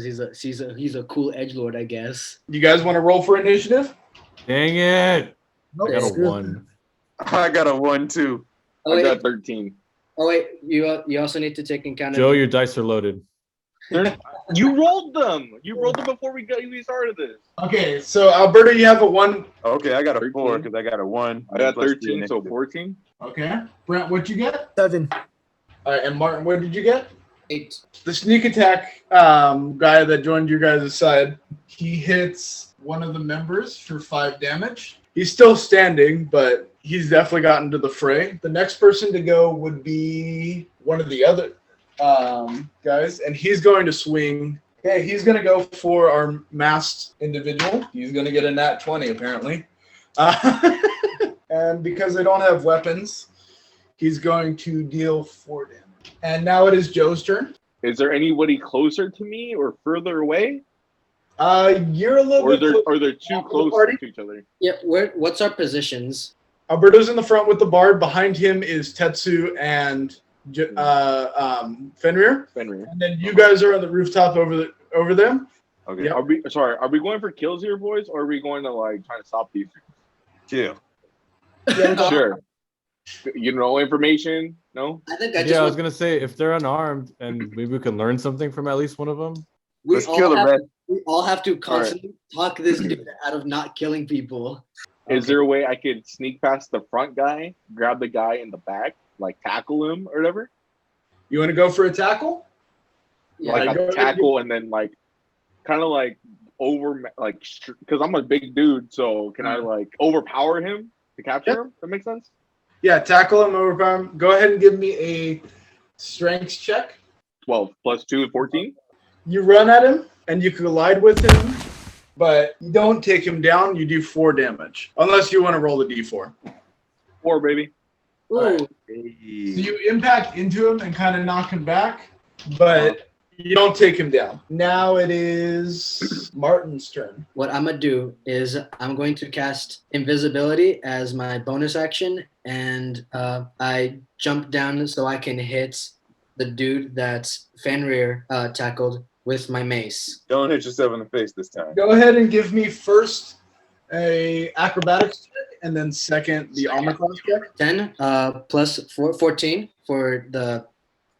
because he's a cool edgelord, I guess. You guys want to roll for initiative? Dang it! Nope, I got a screw it. 1. I got a 1 too. Oh, I wait. got 13. Oh wait, you also need to take in account. Joe, your dice are loaded. You rolled them. You rolled them before we started this. Okay, so Alberto, you have a 1. Okay, I got a 4 because I got a 1. I got 13, so 14. Okay. Brent, what'd you get? 7. All right, and Martin, what did you get? 8. The sneak attack guy that joined your guys' side, he hits one of the members for 5 damage. He's still standing, but he's definitely gotten to the fray. The next person to go would be one of the other guys, and he's going to swing. Okay, he's going to go for our masked individual. He's going to get a nat 20, apparently. And because they don't have weapons, he's going to deal 4 damage. And now it is Joe's turn. Is there anybody closer to me or further away? You're a little bit. Or they're too close to each other? Yeah, what's our positions? Alberto's in the front with the bard. Behind him is Tetsu and Fenrir. Fenrir. And then you guys are on the rooftop over them. Okay. Yep. Are we going for kills here, boys, or are we going to like try to stop these? Kill. Yeah, Sure. You know information? No? I think I was gonna say if they're unarmed and maybe we can learn something from at least one of them. Let's kill the rest. We all have to constantly talk this dude out of not killing people. Is there a way I could sneak past the front guy, grab the guy in the back, like tackle him or whatever? You want to go for a tackle? Yeah, Like go a tackle and then like kind of like because I'm a big dude, so can I like overpower him to capture him? That makes sense? Yeah, tackle him, overpower him. Go ahead and give me a strength check. 12 plus 2 is 14. You run at him and you collide with him, but you don't take him down. You do 4 damage, unless you want to roll the d4. 4, baby. Ooh, Right. So you impact into him and kind of knock him back, but you don't take him down. Now it is Martin's turn. what I'm gonna do is I'm going to cast invisibility as my bonus action, and I jump down so I can hit the dude that Fenrir tackled with my mace. Don't hit yourself in the face this time. Go ahead and give me first a acrobatics check, and then second the armor class check. 10 plus 14 for the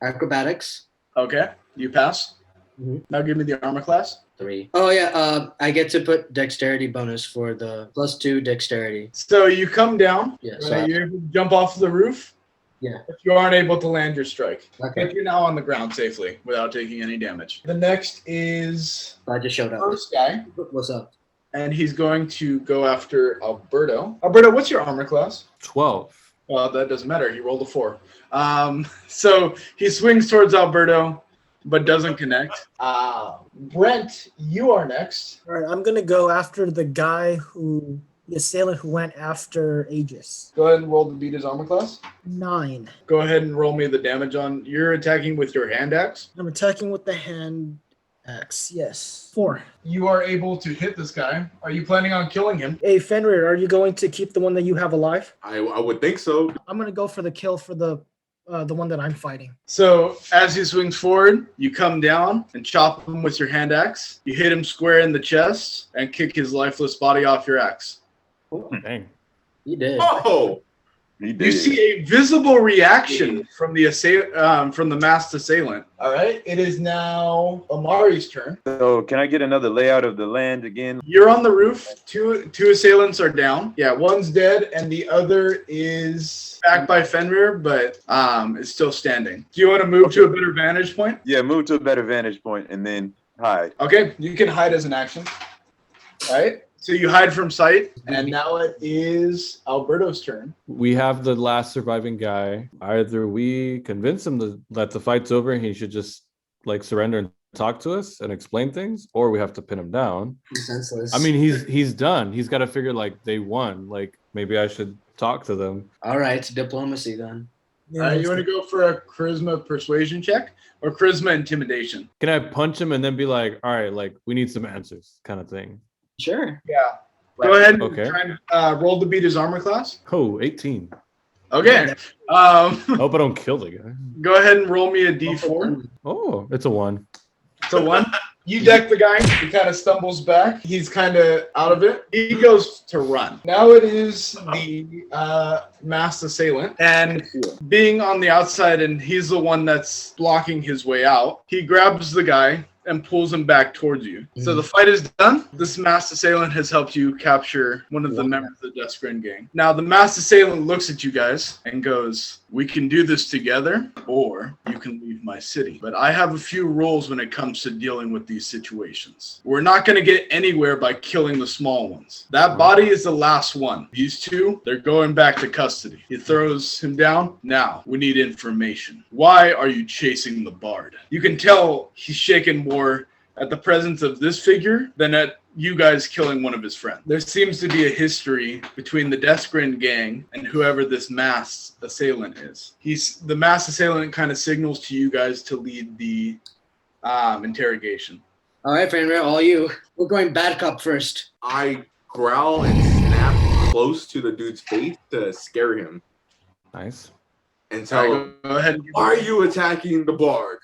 acrobatics. Okay, you pass. Mhm. Now give me the armor class. 3. Oh yeah, I get to put dexterity bonus for the +2 dexterity. So you come down. Yeah, Right, so you're able to jump off the roof. Yeah. If you aren't able to land your strike. Okay. But you're now on the ground safely without taking any damage. The next is I just showed up. first guy, What's up? and he's going to go after Alberto. Alberto, what's your armor class? 12. Well, that doesn't matter. He rolled a 4. So he swings towards Alberto, but doesn't connect. Brent, you are next. All right, I'm going to go after the assailant who went after Aegis. Go ahead and roll to beat his armor class. 9. Go ahead and roll me the damage on. You're attacking with your hand axe. I'm attacking with the hand axe. Yes. 4. You are able to hit this guy. Are you planning on killing him? Hey, Fenrir, are you going to keep the one that you have alive? I would think so. I'm going to go for the kill for the one that I'm fighting. So as he swings forward, you come down and chop him with your hand axe. You hit him square in the chest and kick his lifeless body off your axe. Dang. You did. Oh, he did. You see a visible reaction from the masked assailant. All right, it is now Omauri's turn. So can I get another layout of the land again? You're on the roof. Two assailants are down. Yeah, one's dead, and the other is back by Fenrir, but is still standing. Do you want to move to a better vantage point? Yeah, move to a better vantage point and then hide. Okay, you can hide as an action. All right, so you hide from sight, and now it is Alberto's turn. We have the last surviving guy. Either we convince him that the fight's over and he should just like surrender and talk to us and explain things, or we have to pin him down. He's senseless. I mean, he's done. He's got to figure like they won. Like maybe I should talk to them. All right, diplomacy then. Yeah, You want to go for a charisma persuasion check or charisma intimidation? Can I punch him and then be like, all right, like we need some answers kind of thing? Sure. Yeah. Go ahead and Okay. try and roll to beat his armor class. Oh, 18. Okay. Hope I don't kill the guy. Go ahead and roll me a d4. Oh, it's a 1. So 1. You deck the guy. He kind of stumbles back. He's kind of out of it. He goes to run. Now it is the masked assailant. And being on the outside, and he's the one that's blocking his way out, he grabs the guy and pulls him back towards you. So the fight is done. This masked assailant has helped you capture one of the members of the Death Grin Gang. Now the masked assailant looks at you guys and goes, we can do this together, or you can leave my city. But I have a few rules when it comes to dealing with these situations. We're not going to get anywhere by killing the small ones. That body is the last one. These two, they're going back to custody. He throws him down. Now, we need information. Why are you chasing the bard? You can tell he's shaken more at the presence of this figure than at you guys killing one of his friends. There seems to be a history between the Death Grin Gang and whoever this masked assailant is. The masked assailant kind of signals to you guys to lead the interrogation. All right, Fenrir, all you. We're going bad cop first. I growl and snap close to the dude's face to scare him Nice. and tell him, Go ahead. why are you attacking the bard?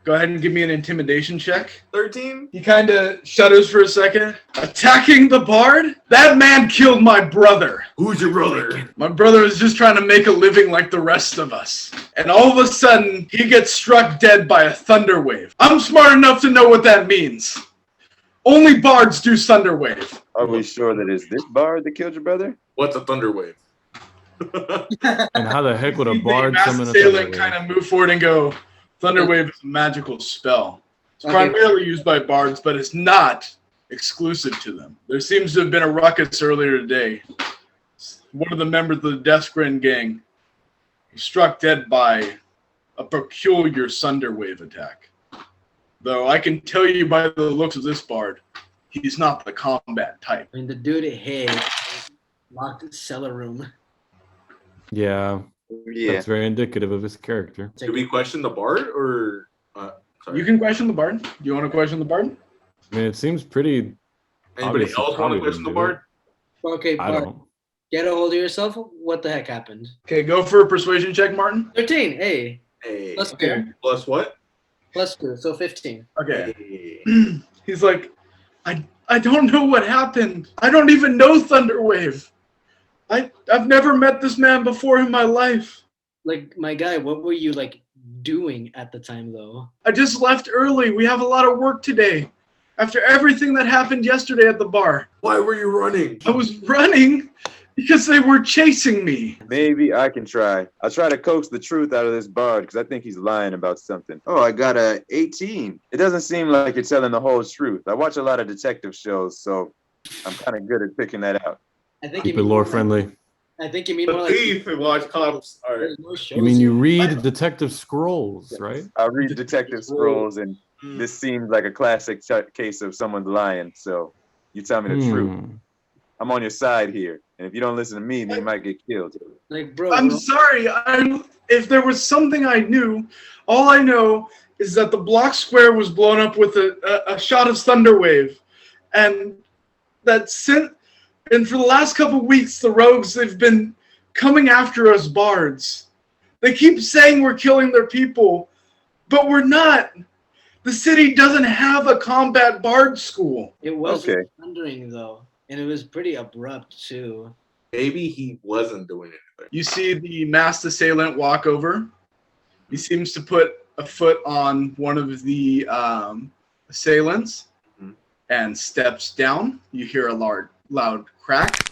Go ahead and give me an intimidation check. 13? He kind of shudders for a second. Attacking the bard? That man killed my brother. Who's your brother? My brother was just trying to make a living like the rest of us. And all of a sudden, he gets struck dead by a thunder wave. I'm smart enough to know what that means. Only bards do thunder wave. Are we sure that it's this bard that killed your brother? What's a thunder wave? And how the heck would a The bard masked summon a assailant thunder kind wave? of move forward and go, thunder wave is a magical spell. It's primarily used by bards, but it's not exclusive to them. There seems to have been a ruckus earlier today. One of the members of the Death Grin Gang was struck dead by a peculiar thunder wave attack. Though I can tell you by the looks of this bard, he's not the combat type. I mean, the dude hid locked cellar room. Yeah, Yeah. that's very indicative of his character. Do we question the bard or? Sorry. You can question the bard. Do you want to question the bard? I mean, it seems pretty. Anybody obvious else want probably to question the wouldn't do bard? Okay, I Bart, don't. get a hold of yourself. What the heck happened? Okay, go for a persuasion check, Martin. 13. Hey, Hey. Plus Okay. Plus what? plus 2, so 15. Okay. Hey. He's like, I don't know what happened. I don't even know Thunderwave. I've never met this man before in my life. Like, my guy, what were you, like, doing at the time, though? I just left early. We have a lot of work today. After everything that happened yesterday at the bar, Why were you running? I was running because they were chasing me. Maybe I can try. I'll try to coax the truth out of this bard because I think he's lying about something. Oh, I got a 18. It doesn't seem like you're telling the whole truth. I watch a lot of detective shows, so I'm kind of good at picking that out. I think Keep you it mean lore more friendly. Like, I think you mean more The like thief and watch cops. All right. there's no shows. You mean you read detective scrolls, right? I read detective scrolls, and this seems like a classic case of someone's lying. So you tell me the truth. I'm on your side here, and if you don't listen to me, then you might get killed. Like, bro, I'm sorry. If there was something I knew, all I know is that the block square was blown up with a shot of Thunderwave. And and for the last couple of weeks, the rogues, they've been coming after us bards. They keep saying we're killing their people, but we're not. The city doesn't have a combat bard school. it was Okay. thundering, though. And it was pretty abrupt, too. Maybe he wasn't doing anything. You see the masked assailant walk over. He seems to put a foot on one of the assailants and steps down. You hear a loud crack.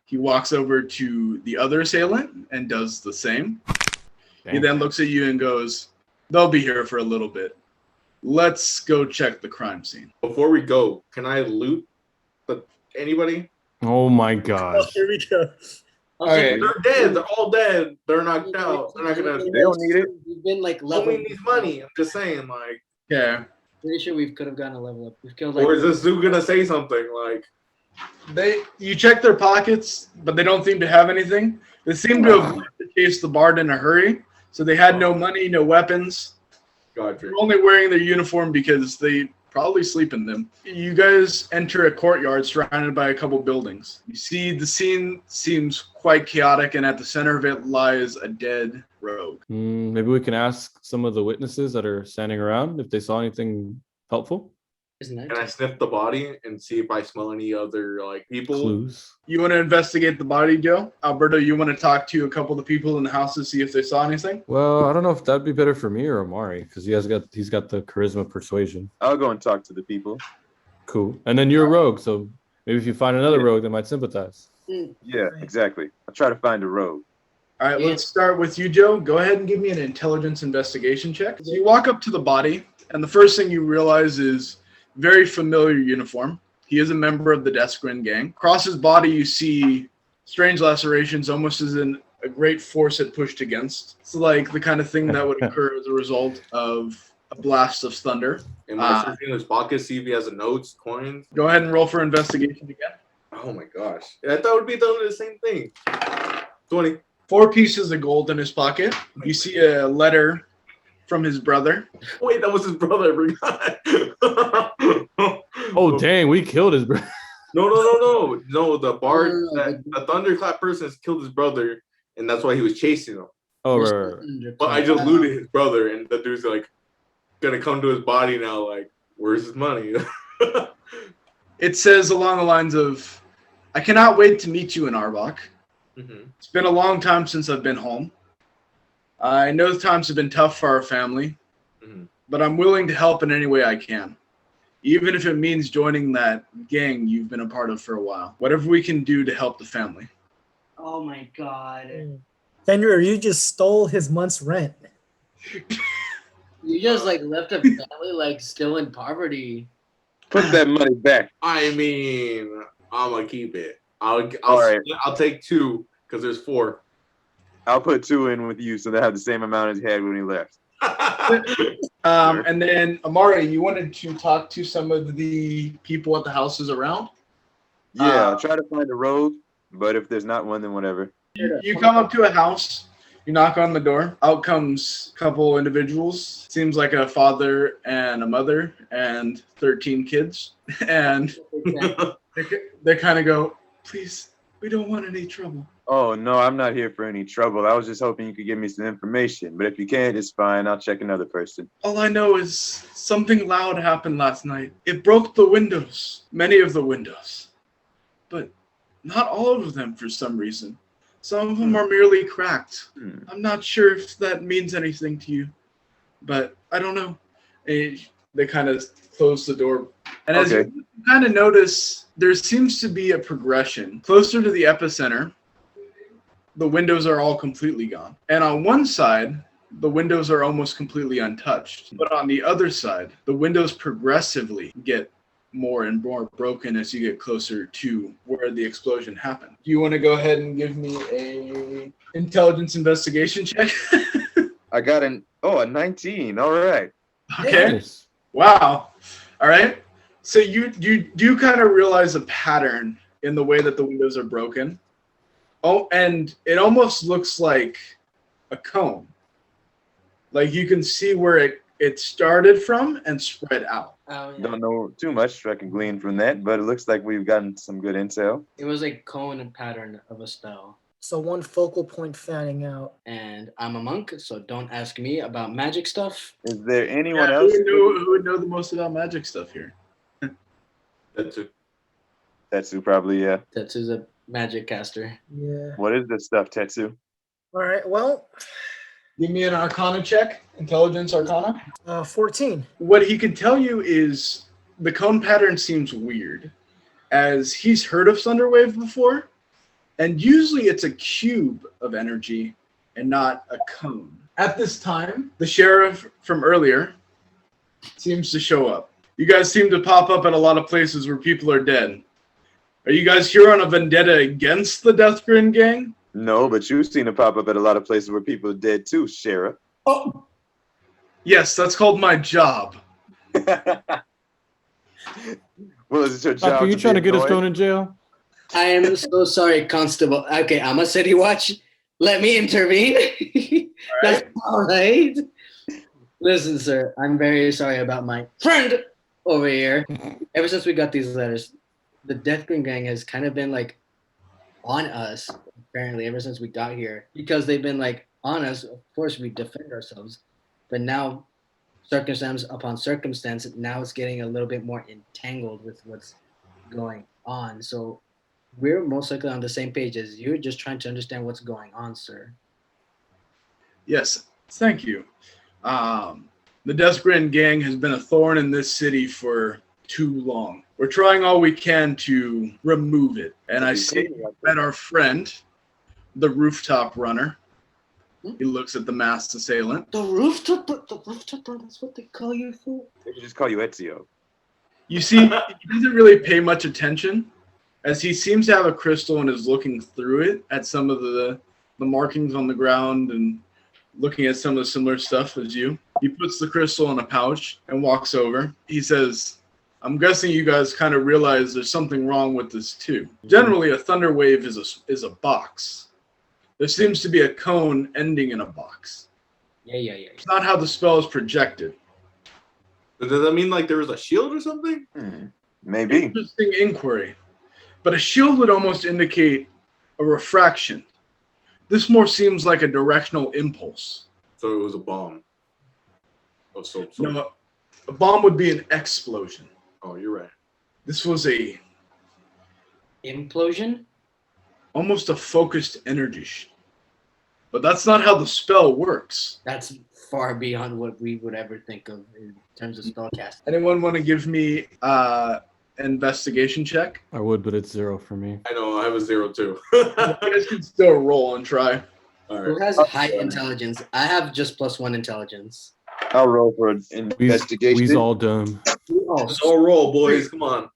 He walks over to the other assailant and does the same. He then looks at you and goes, they'll be here for a little bit. Let's go check the crime scene. Before we go, can I loot anybody? Oh my gosh. Here we go. Okay. They're dead. They're all dead. They're knocked out. They're not gonna. They don't need it. We've been like Someone level. needs money. I'm just saying, like, Yeah. Pretty sure we could have gotten a level up. We've killed like. or is this dude gonna say something like? You check their pockets, but they don't seem to have anything. They seem to have left to chase the bard in a hurry, so they had no money, no weapons. Gotcha. They're only wearing their uniform because they probably sleep in them. You guys enter a courtyard surrounded by a couple buildings. You see the scene seems quite chaotic, and at the center of it lies a dead rogue. Maybe we can ask some of the witnesses that are standing around if they saw anything helpful? Isn't that Can I sniff the body and see if I smell any other like people? Clues. You want to investigate the body, Joe? Alberto, you want to talk to a couple of the people in the house to see if they saw anything? Well, I don't know if that'd be better for me or Omauri, because he's got the charisma persuasion. I'll go and talk to the people. Cool. And then you're a rogue, so maybe if you find another rogue, they might sympathize. Yeah, exactly. I'll try to find a rogue. All right, let's start with you, Joe. Go ahead and give me an intelligence investigation check. So you walk up to the body, and the first thing you realize is very familiar uniform. He is a member of the Death Grin Gang. Across his body, you see strange lacerations, almost as in a great force had pushed against. It's like the kind of thing that would occur as a result of a blast of thunder. Am I searching in his pocket, see if he has a notes, coins? Go ahead and roll for investigation again. Oh my gosh. I thought it would be done the same thing. 20. 4 pieces of gold in his pocket. You see a letter from his brother. Wait, that was his brother. I forgot. Oh, dang, we killed his brother. No, the bard, No. the thunderclap person has killed his brother, and that's why he was chasing him. Oh, right. But I just looted his brother, and the dude's like, gonna come to his body now, like, where's his money? It says along the lines of, I cannot wait to meet you in Arboc. Mm-hmm. It's been a long time since I've been home. I know the times have been tough for our family, but I'm willing to help in any way I can. Even if it means joining that gang you've been a part of for a while. Whatever we can do to help the family. Oh my god. Fenrir, you just stole his month's rent. You just like left a family like still in poverty. Put that money back. I mean, I'm gonna keep it. All All right. I'll take 2 because there's 4. I'll put 2 in with you so they have the same amount as he had when he left. And then, Omauri, you wanted to talk to some of the people at the houses around? Yeah, I'll try to find a rogue, but if there's not one, then whatever. You come up to a house, you knock on the door. Out comes a couple individuals. Seems like a father and a mother and 13 kids. And they kind of go, please, we don't want any trouble. Oh, no, I'm not here for any trouble. I was just hoping you could give me some information. But if you can't, it's fine. I'll check another person. All I know is something loud happened last night. It broke the windows, many of the windows. But not all of them for some reason. Some of them are merely cracked. I'm not sure if that means anything to you, but I don't know. They kind of close the door. And as you kind of notice, there seems to be a progression. Closer to the epicenter, the windows are all completely gone. And on one side, the windows are almost completely untouched. But on the other side, the windows progressively get more and more broken as you get closer to where the explosion happened. Do you want to go ahead and give me a intelligence investigation check? I got a 19. All right. Okay. Nice. Wow. All right. So you do kind of realize a pattern in the way that the windows are broken. Oh, and it almost looks like a cone. Like you can see where it started from and spread out. Oh, yeah. Don't know too much I can glean from that, but it looks like we've gotten some good intel. It was a cone pattern of a spell. So one focal point fanning out. And I'm a monk, so don't ask me about magic stuff. Is there anyone Yeah, else? who would know the most about magic stuff here? Tetsu. Tetsu, probably, yeah. Tetsu's a magic caster. Yeah. What is this stuff, Tetsu? All right. Well, Give me an Arcana check, Intelligence Arcana. 14. What he could tell you is the cone pattern seems weird, as he's heard of Thunderwave before, and usually it's a cube of energy and not a cone. At this time, the sheriff from earlier seems to show up. You guys seem to pop up at a lot of places where people are dead. Are you guys here on a vendetta against the Death Grin Gang? No, but you've seen it pop up at a lot of places where people are dead too, Sheriff. Oh, yes, that's called my job. Well, is it your Doc, job? are you to trying be to get us annoying? thrown in jail? I am so sorry, Constable. Okay, I'm a city watch. Let me intervene. That's all right. Listen, sir, I'm very sorry about my friend over here. Ever since we got these letters, the Death Grin Gang has kind of been like on us, apparently, ever since we got here. Because they've been like on us, of course we defend ourselves. But now circumstance upon circumstance, now it's getting a little bit more entangled with what's going on. So we're most likely on the same page as you, just trying to understand what's going on, sir. Yes, thank you. The Death Grin Gang has been a thorn in this city for too long. We're trying all we can to remove it. And I see that our friend, the rooftop runner, he looks at the masked assailant. The rooftop runner, that's what they call you for? They should just call you Ezio. You see, he doesn't really pay much attention, as he seems to have a crystal and is looking through it at some of the markings on the ground and looking at some of the similar stuff as you. He puts the crystal in a pouch and walks over. He says, I'm guessing you guys kind of realize there's something wrong with this too. Generally, a thunder wave is a box. There seems to be a cone ending in a box. Yeah. It's not how the spell is projected. Does that mean like there was a shield or something? Maybe. Interesting inquiry. But a shield would almost indicate a refraction. This more seems like a directional impulse. So it was a bomb. Oh, so. No, a bomb would be an explosion. Oh, you're right. This was Implosion? almost a focused energy. But that's not how the spell works. That's far beyond what we would ever think of in terms of spellcasting. Anyone want to give me an investigation check? I would, but it's 0 for me. I know. I have a 0 too. You guys can still roll and try. All Who right. has high intelligence? I have just +1 intelligence. I'll roll for an investigation. We's all dumb. Oh, Let's all roll, boys. Come on.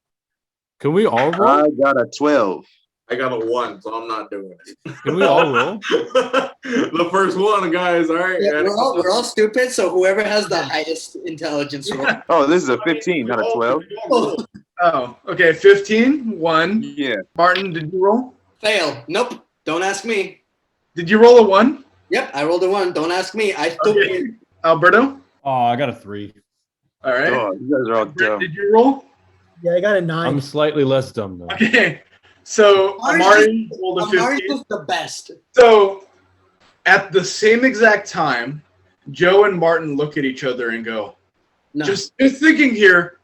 Can we all roll? I got a 12. I got a 1, so I'm not doing it. Can we all roll? The first one, guys. All right. yeah, we're all stupid, so whoever has the highest intelligence roll. Oh, this is a 15, not a 12. Oh, okay. 15, 1. Yeah. Martin, did you roll? Fail. Nope. Don't ask me. Did you roll a 1? Yep, I rolled a 1. Don't ask me. I still Okay. Alberto? Oh, I got a 3. All right. Oh, you guys are all Brent, dumb. did you roll? Yeah, I got a 9. I'm slightly less dumb though. Okay. So Amari rolled a 15. Amari's the best. So at the same exact time, Joe and Martin look at each other and go, No. just thinking here,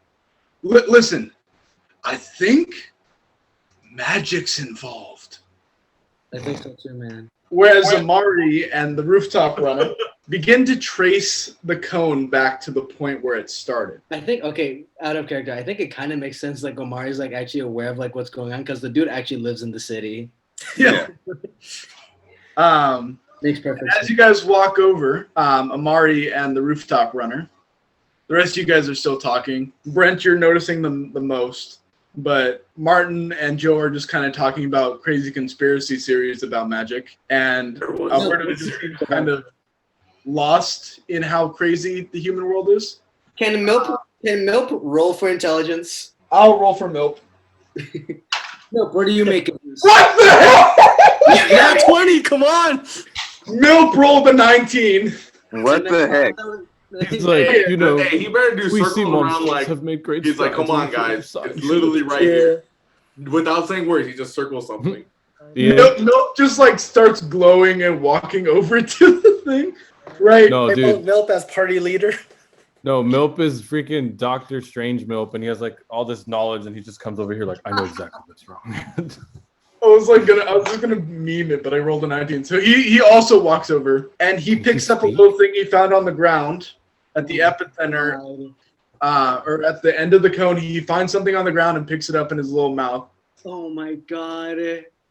listen, I think magic's involved. I think so too, man. Whereas Amari and the rooftop runner begin to trace the cone back to the point where it started. I think, okay, out of character, I think it kind of makes sense. Like Omari's like actually aware of like what's going on because the dude actually lives in the city. Yeah. Makes perfect As sense. you guys walk over, Amari and the rooftop runner, the rest of you guys are still talking. Brent, you're noticing them the most. But Martin and Joe are just kind of talking about crazy conspiracy theories about magic. And Alberto just seems kind of lost in how crazy the human world is. Can Milp roll for intelligence? I'll roll for Milp. Milp, what do you make of this? What the hell? Yeah, 20, come on! Milp rolled a 19. What the heck? He's like, you know, Hey, he better do we see circles around monsters like. have made great He's like, come on, strides in guys. the It's literally right Yeah. here. Without saying words, he just circles something. Yeah. Milp just like starts glowing and walking over to the thing. Right. No, They dude. vote Milp as party leader. No, Milp is freaking Doctor Strange Milp, and he has like all this knowledge, and he just comes over here like, I know exactly what's wrong. I was just gonna meme it, but I rolled a 19. So he also walks over and he picks up a little thing he found on the ground at the epicenter, or at the end of the cone. He finds something on the ground and picks it up in his little mouth. Oh my god.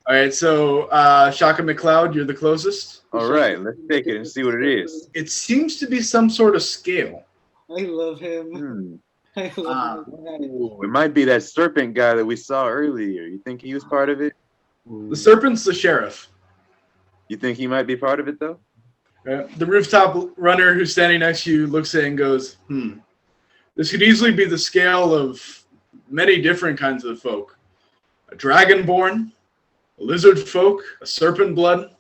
All right, so Shaka McCloud, you're the closest. All right, let's take it and see what it is. It seems to be some sort of scale. I love him. I love him. Ooh, it might be that serpent guy that we saw earlier. You think he was part of it? The serpent's the sheriff. You think he might be part of it though? The rooftop runner who's standing next to you looks at it and goes, this could easily be the scale of many different kinds of folk. A dragonborn, a lizard folk, a serpent blood.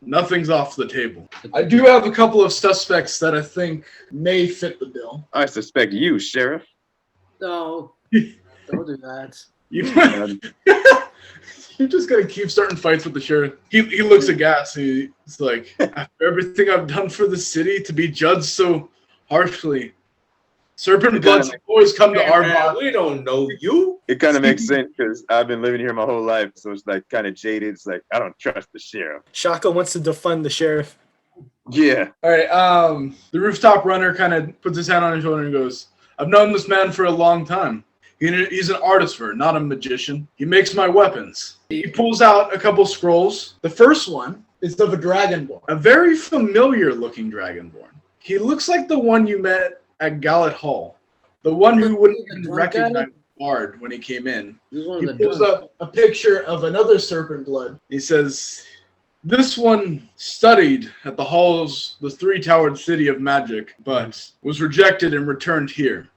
Nothing's off the table. I do have a couple of suspects that I think may fit the bill. I suspect you, Sheriff. No. Don't do that. You're just gonna keep starting fights with the sheriff. He looks aghast. He's like, after everything I've done for the city, to be judged so harshly. Serpent Bloods always come to Hey, our man, body. we don't know you. It kind of makes sense because I've been living here my whole life, so it's like kind of jaded. It's like I don't trust the sheriff. Shaka wants to defund the sheriff. Yeah. All right. The rooftop runner kind of puts his hand on his shoulder and goes, "I've known this man for a long time. He's an artificer, not a magician. He makes my weapons." He pulls out a couple scrolls. The first one is of a dragonborn, a very familiar-looking dragonborn. He looks like the one you met at Gallat Hall, the one who wouldn't even recognize Bard when he came in. This is one He of the pulls drunk. up a picture of another serpent blood. He says, "This one studied at the halls, the three-towered city of magic, but was rejected and returned here.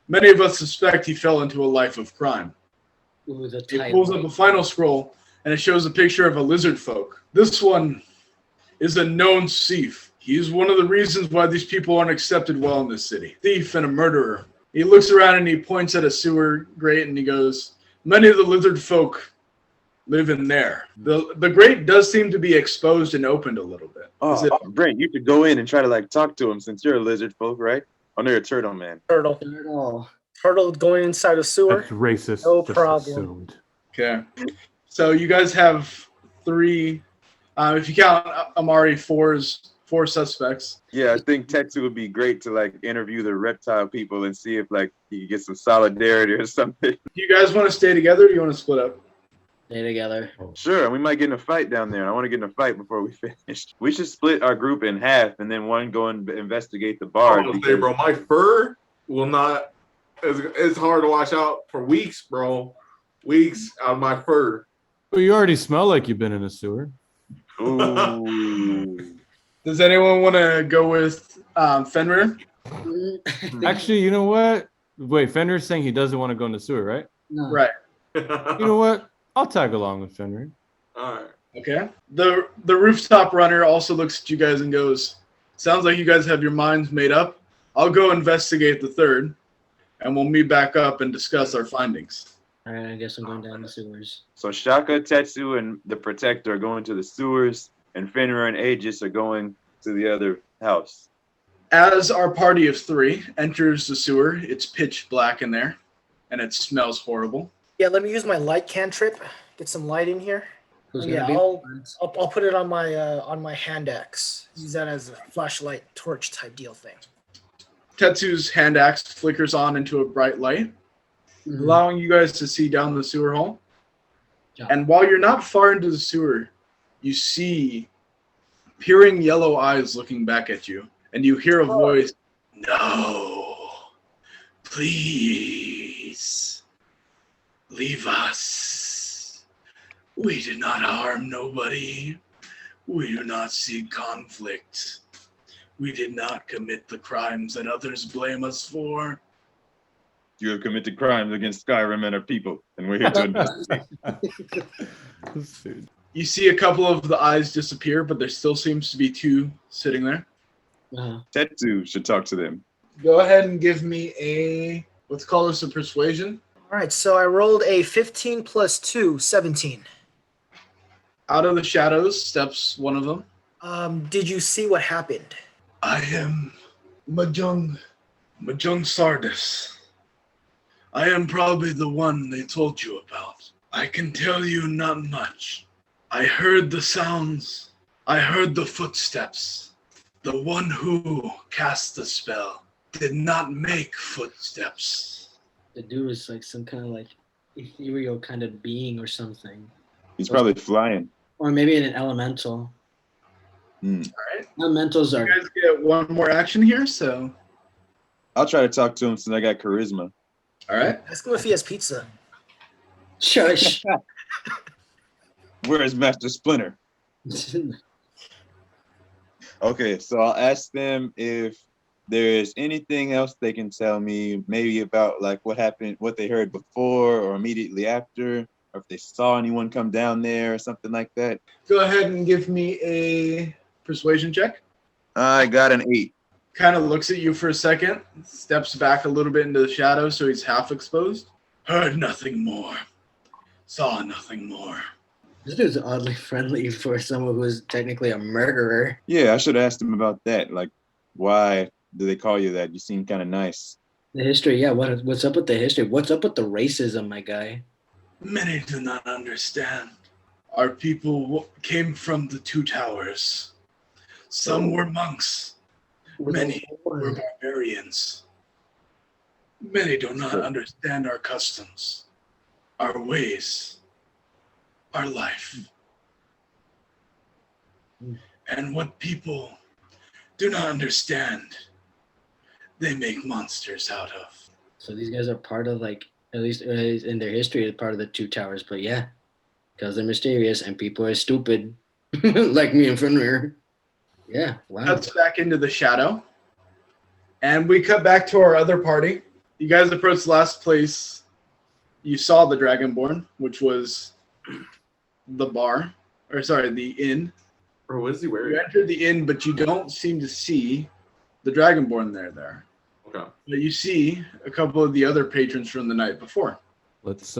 Many of us suspect he fell into a life of crime." Ooh, the He title. pulls up a final scroll, and it shows a picture of a lizard folk. This one is a known thief. He's one of the reasons why these people aren't accepted well in this city. Thief and a murderer. He looks around and he points at a sewer grate and he goes, "Many of the lizard folk live in there." The grate does seem to be exposed and opened a little bit. Is it- Brent, you could go in and try to like talk to him since you're a lizard folk, right? Oh, no, you're a turtle man. Turtle. Turtle going inside a sewer. That's racist. No just problem. assumed. Okay. So you guys have three, if you count Omauri, four suspects. Yeah, I think Tetsu would be great to like interview the reptile people and see if like he could get some solidarity or something. Do you guys want to stay together or do you want to split up? Stay together. Sure, we might get in a fight down there. I want to get in a fight before we finish. We should split our group in half and then one go and investigate the I bar. want to say, bro, my fur will not. It's hard to wash out for weeks, bro. Weeks out of my fur. Well, you already smell like you've been in a sewer. Ooh. Does anyone want to go with Fenrir? Actually, you know what? Wait, Fenrir's saying he doesn't want to go in the sewer, right? No. Right. You know what? I'll tag along with Fenrir. All right. Okay. The rooftop runner also looks at you guys and goes, "Sounds like you guys have your minds made up. I'll go investigate the third, and we'll meet back up and discuss our findings." All right, I guess I'm going down the sewers. So Shaka, Tetsu, and the Protector are going to the sewers, and Fenrir and Aegis are going to the other house. As our party of three enters the sewer, it's pitch black in there, and it smells horrible. Yeah, let me use my light cantrip. Get some light in here. Who's Yeah, gonna be I'll put it on my hand axe. Use that as a flashlight torch type deal thing. Tetsu's hand axe flickers on into a bright light, Mhm. allowing you guys to see down the sewer hall. Yeah. And while you're not far into the sewer, you see peering yellow eyes looking back at you, and you hear a voice, "No, please, leave us. We did not harm nobody. We do not seek conflict. We did not commit the crimes that others blame us for." You have committed crimes against Skyrim and our people, and we're here to investigate. Dude. You see a couple of the eyes disappear, but there still seems to be two sitting there. Uh-huh. Tetsu should talk to them. Go ahead and give me a, let's call this a persuasion. All right, so I rolled a 15 plus 2, 17. Out of the shadows steps one of them. Did you see what happened? "I am Mahjong Sardis. I am probably the one they told you about. I can tell you not much. I heard the sounds. I heard the footsteps. The one who cast the spell did not make footsteps." The dude is like some kind of like ethereal kind of being or something. He's probably flying. Or maybe an elemental. All right. Elementals You are guys get one more action here, so. I'll try to talk to him since I got charisma. All right. Ask him if he has pizza. shush. Where is Master Splinter? Okay, so I'll ask them if there's anything else they can tell me, maybe about like what happened, what they heard before or immediately after, or if they saw anyone come down there or something like that. Go ahead and give me a persuasion check. I got an 8. Kind of looks at you for a second, steps back a little bit into the shadow so he's half exposed. "Heard nothing more. Saw nothing more." This dude's oddly friendly for someone who's technically a murderer. Yeah, I should have asked him about that. Like, why do they call you that? You seem kind of nice. The history, yeah. What's up with the history? What's up with the racism, my guy? Many do not understand. Our people came from the Two Towers. Some were monks. Many were barbarians. Many do not understand our customs, our ways, our life. And what people do not understand, they make monsters out of. So these guys are part of, like, at least in their history, part of the Two Towers. But yeah, because they're mysterious and people are stupid, like me and Fenrir. Yeah, wow. Cuts back into the shadow. And we cut back to our other party. You guys approach the last place you saw the Dragonborn, which was the bar. Or sorry, the inn. Bro, what is he wearing? You enter the inn, but you don't seem to see the Dragonborn there. Okay. But you see a couple of the other patrons from the night before. Let's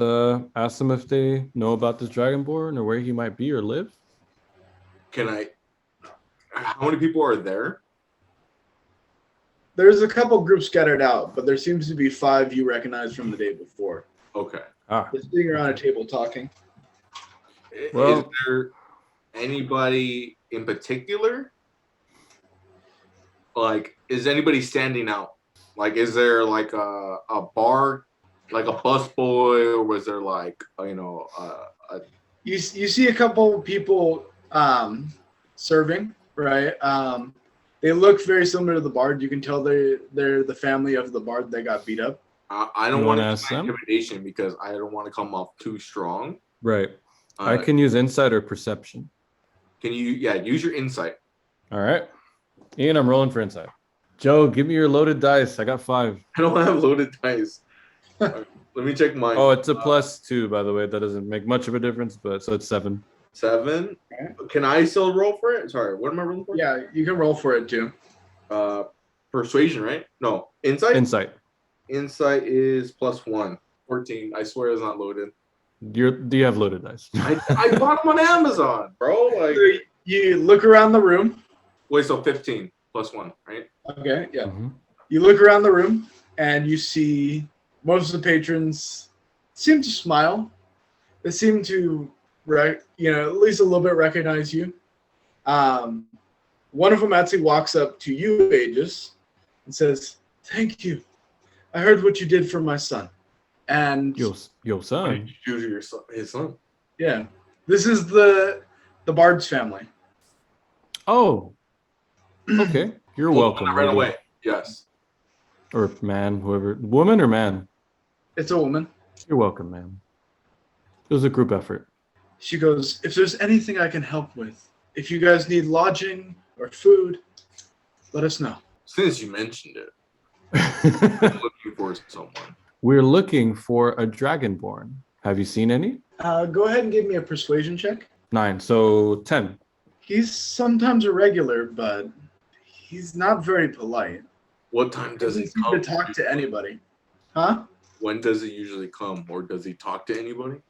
ask them if they know about this Dragonborn or where he might be or live. Can I? How many people are there? There's a couple groups scattered out, but there seems to be 5 you recognize from the day before. Okay. Ah, They're sitting around a table talking. Well- Is there anybody in particular? Like, is anybody standing out? Like, is there like a bar, like a busboy, or was there like You see a couple people serving, right? They look very similar to the bard. You can tell they're the family of the bard that got beat up. I don't You want wanna to ask them? intimidation because I don't want to come off too strong. right. I can use insight or perception. Can you? Yeah, use your insight. All right. Ian, I'm rolling for insight. Joe, give me your loaded dice. I got 5. I don't have loaded dice. Let me check mine. Oh, it's a +2, by the way. That doesn't make much of a difference, but so it's 7. 7. Can I still roll for it? Sorry, what am I rolling for? Yeah, you can roll for it too. Persuasion, right? No, insight. Insight. Insight is +1. 14. I swear it's not loaded. Do you have loaded dice? I bought them on Amazon, bro. Like, So you look around the room. wait, so 15 +1, right? Okay, yeah. Mhm. You look around the room and you see most of the patrons seem to smile. They seem to, at least a little bit recognize you. One of them actually walks up to you, Aegis, and says, "Thank you. I heard what you did for my son." And Yo, Why son. did you choose his son? yeah, this is the Bard's family. Oh. Okay. You're welcome. Right lady. away. Yes. Or man, whoever. Woman or man? It's a woman. You're welcome, man. It was a group effort. She goes, "If there's anything I can help with, if you guys need lodging or food, let us know." Since you mentioned it, I'm looking for someone. We're looking for a Dragonborn. Have you seen any? Go ahead and give me a persuasion check. 9, so 10. He's sometimes a regular, but he's not very polite. What time does Doesn't he seem come? to talk to anybody. Huh? When does he usually come, or does he talk to anybody?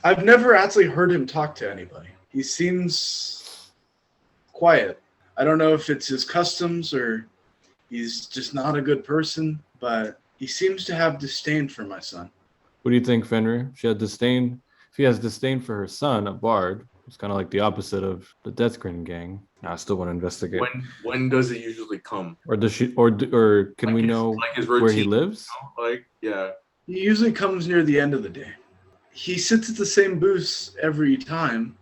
I've never actually heard him talk to anybody. He seems quiet. I don't know if it's his customs or he's just not a good person, but he seems to have disdain for my son. What do you think, Fenrir? She had disdain. If he has disdain for her son, a bard, it's kind of like the opposite of the Death Grin Gang. I still want to investigate. When does he usually come? Or does she? Or can Like we his- know like his where he routine, lives? Like, yeah. He usually comes near the end of the day. He sits at the same booths every time.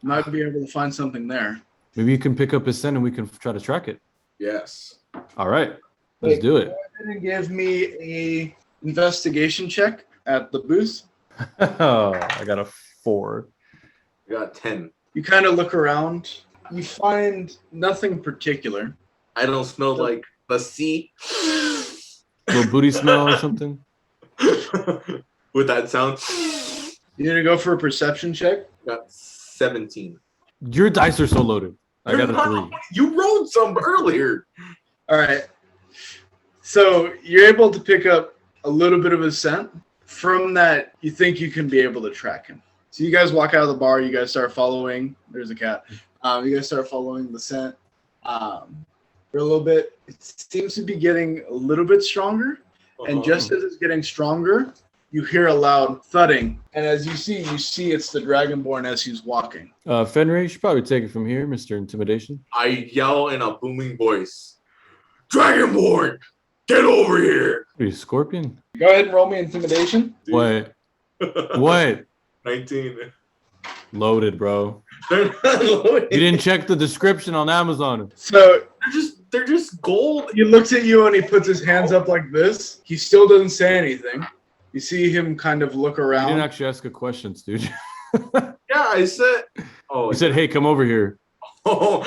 Might be able to find something there. Maybe you can pick up his scent and we can try to track it. Yes. All right, let's do it. Go ahead and give me a investigation check at the booth. I got a 4. I got 10. You kind of look around. You find nothing particular. I don't smell like the sea. Little booty smell or something. With that sound. You need to go for a perception check. Got 17. Your dice are so loaded. I got a 3. You rolled some earlier. All right. So you're able to pick up a little bit of his scent. From that, you think you can be able to track him. So you guys walk out of the bar. You guys start following. There's a cat. You guys start following the scent. for a little bit. It seems to be getting a little bit stronger. And just as it's getting stronger, you hear a loud thudding. And as you see it's the Dragonborn as he's walking. Fenrir, you should probably take it from here, Mr. Intimidation. I yell in a booming voice, Dragonborn, get over here. Are you a scorpion? Go ahead and roll me intimidation. Dude. What? 19. Loaded, bro. They're not loaded. You didn't check the description on Amazon. So They're just gold. he looks at you and he puts his hands up like this. He still doesn't say anything. You see him kind of look You around. didn't actually ask a question, dude. Yeah, I said. Oh, You said, hey, come over here. oh.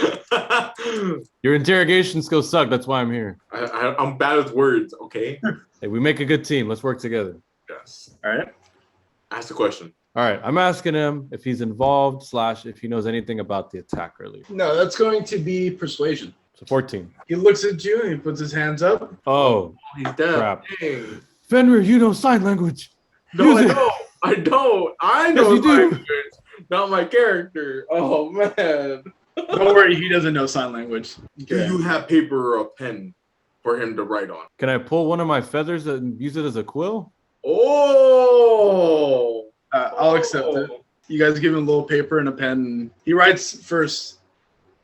Your interrogation skills suck. That's why I'm here. I'm bad with words. Okay. Hey, we make a good team. Let's work together. Yes. All right. Ask the question. All right. I'm asking him if he's involved / if he knows anything about the attack earlier. No, that's going to be persuasion. So 14. He looks at you and he puts his hands up. Oh, He's dead. crap. Dang. Fenrir, you know sign language. No, Use I it. don't. I don't. I know Yes, you do. language, not my character. Oh man. Don't worry, he doesn't know sign language. Do you have paper or a pen for him to write on? Can I pull one of my feathers and use it as a quill? Oh. I'll accept it. You guys give him a little paper and a pen. He writes first,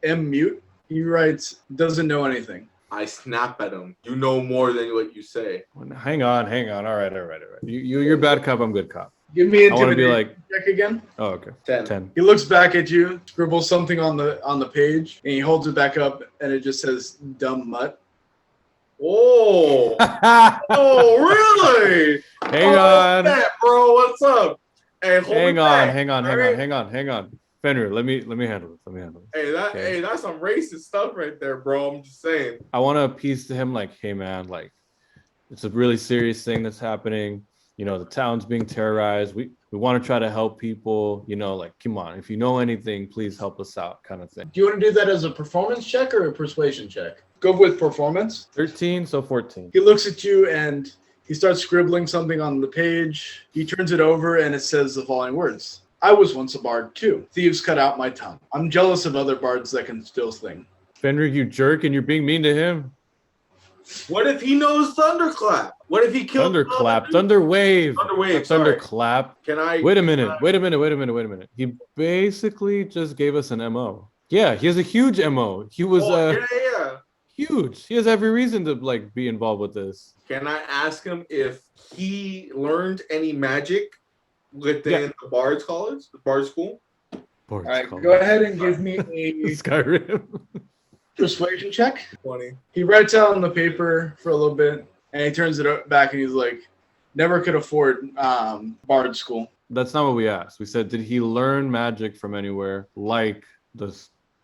M mute. He writes, doesn't know anything. I snap at him. You know more than what you say. Hang on. All right. You're bad cop. I'm good cop. Give me I want to be intimidation like, check again. oh, okay. 10. 10. He looks back at you, scribbles something on the page, and he holds it back up, and it just says "dumb mutt." Oh. Oh, really? Hang on. What's that, bro? What's up? Hey, hold Hang it on. back, Hang on. alright? Fenrir, let me handle this. Hey, that's some racist stuff right there, bro. I'm just saying. I want to appease to him like, hey man, like it's a really serious thing that's happening. You know, the town's being terrorized. We want to try to help people, you know, like, come on, if you know anything, please help us out, kind of thing. Do you want to do that as a performance check or a persuasion check? Go with performance. 13, so 14. He looks at you and he starts scribbling something on the page. He turns it over and it says the following words. I was once a bard too. Thieves cut out my tongue. I'm jealous of other bards that can still sing. Fenrir, you jerk, and you're being mean to him. What if he knows Thunderclap? What if he killed Thunderclap, Thunderwave. Thunderwave, sorry. Thunderclap. Can I? Wait a minute. He basically just gave us an MO. Yeah, he has a huge MO. He was yeah. huge. He has every reason to like be involved with this. Can I ask him if he learned any magic within the Bard's College, the Bard's School? All right, go ahead and give me a Skyrim. persuasion check. 20. He writes out on the paper for a little bit, and he turns it back, and he's like, never could afford Bard School. That's not what we asked. We said, did he learn magic from anywhere like the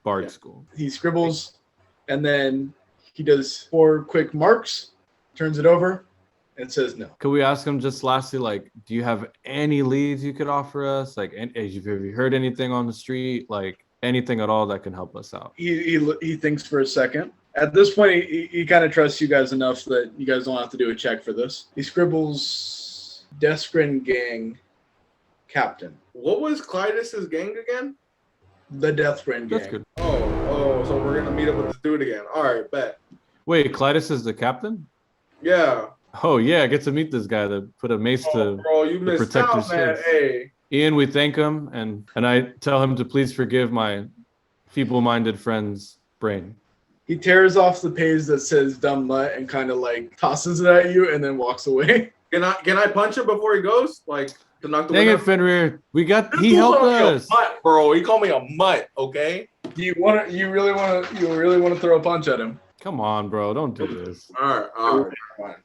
Bard School? He scribbles, and then he does 4 quick marks, turns it over, and says no. Could we ask him just lastly, like, do you have any leads you could offer us? Like, have you heard anything on the street? Like, anything at all that can help us out? He thinks for a second. At this point, he kind of trusts you guys enough that you guys don't have to do a check for this. He scribbles Death Grin Gang Captain. What was Clytus's gang again? The Death Grin Gang. That's good. Oh, so we're gonna meet up with this dude again. All right, bet. Wait, Clytus is the captain? Yeah. Oh, yeah, I get to meet this guy that put a mace to Bro, you missed protect out, his man. face. Hey. Ian, we thank him, and I tell him to please forgive my feeble-minded friend's brain. He tears off the page that says dumb mutt and kind of like tosses it at you and then walks away. Can I punch him before he goes? Like to knock the Dang wind it, out? Fenrir. This He dude helped called me a us. mutt, bro. He called me a mutt, okay? You really want to throw a punch at him? Come on, bro. Don't do this. All right, fine.